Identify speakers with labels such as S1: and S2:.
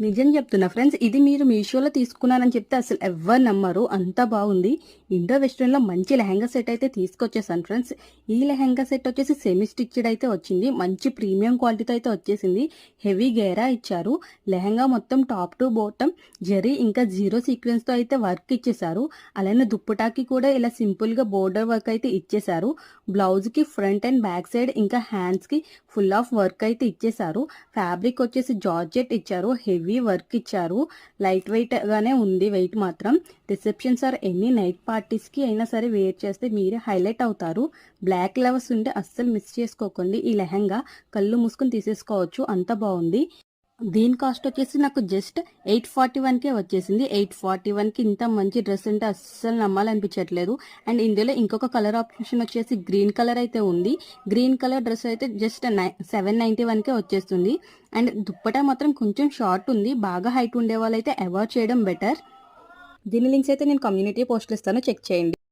S1: నిజం చెప్తున్నా ఫ్రెండ్స్. ఇది మీరు మీషోలో తీసుకున్నానని చెప్తే అసలు ఎవ్వరు నమ్మరు. అంత బాగుంది. ఇండో వెస్ట్రన్‌లో మంచి లెహెంగా సెట్ అయితే తీసుకొచ్చేసాను ఫ్రెండ్స్. ఈ లెహెంగా సెట్ వచ్చేసి సెమీ స్టిచ్డ్ అయితే వచ్చింది. మంచి ప్రీమియం క్వాలిటీతో అయితే వచ్చేసింది. హెవీ గేరా ఇచ్చారు. లెహెంగా మొత్తం టాప్ టు బాటమ్ జరీ ఇంకా జీరో సీక్వెన్స్‌తో అయితే వర్క్ ఇచ్చేసారు. అలానే దుప్పటాకి కూడా ఇలా సింపుల్‌గా బోర్డర్ వర్క్ అయితే ఇచ్చేసారు. బ్లౌజ్‌కి ఫ్రంట్ అండ్ బ్యాక్ సైడ్ ఇంకా హ్యాండ్స్‌కి ఫుల్ ఆఫ్ వర్క్ అయితే ఇచ్చేసారు. ఫ్యాబ్రిక్ వచ్చేసి జార్జెట్ ఇచ్చారు. హెవీ వర్క్ ఇచ్చారు. లైట్ వెయిట్ గానే ఉంది. వెయిట్ మాత్రం receptions or any night parties కి అయినా సరే వేర్ చేస్తే మీరే హైలైట్ అవుతారు. బ్లాక్ లవర్స్ ఉంటే అస్సలు మిస్ చేసుకోకండి. ఈ లెహంగా కళ్ళు మూసుకుని తీసేసుకోవచ్చు. అంత బాగుంది. దీని కాస్ట్ వచ్చేసి నాకు జస్ట్ 841కే వచ్చేసింది. 841కి ఇంత మంచి డ్రెస్ అంటే అస్సలు నమ్మాలనిపించట్లేదు. అండ్ ఇందులో ఇంకొక కలర్ ఆప్షన్ వచ్చేసి గ్రీన్ కలర్ అయితే ఉంది. గ్రీన్ కలర్ డ్రెస్ అయితే జస్ట్ 791కే వచ్చేస్తుంది. అండ్ దుప్పటా మాత్రం కొంచెం షార్ట్ ఉంది. బాగా హైట్ ఉండే వాళ్ళైతే అవాయిడ్ చేయడం బెటర్. దీని లింక్స్ అయితే నేను కమ్యూనిటీ పోస్ట్లో ఇస్తాను, చెక్ చేయండి.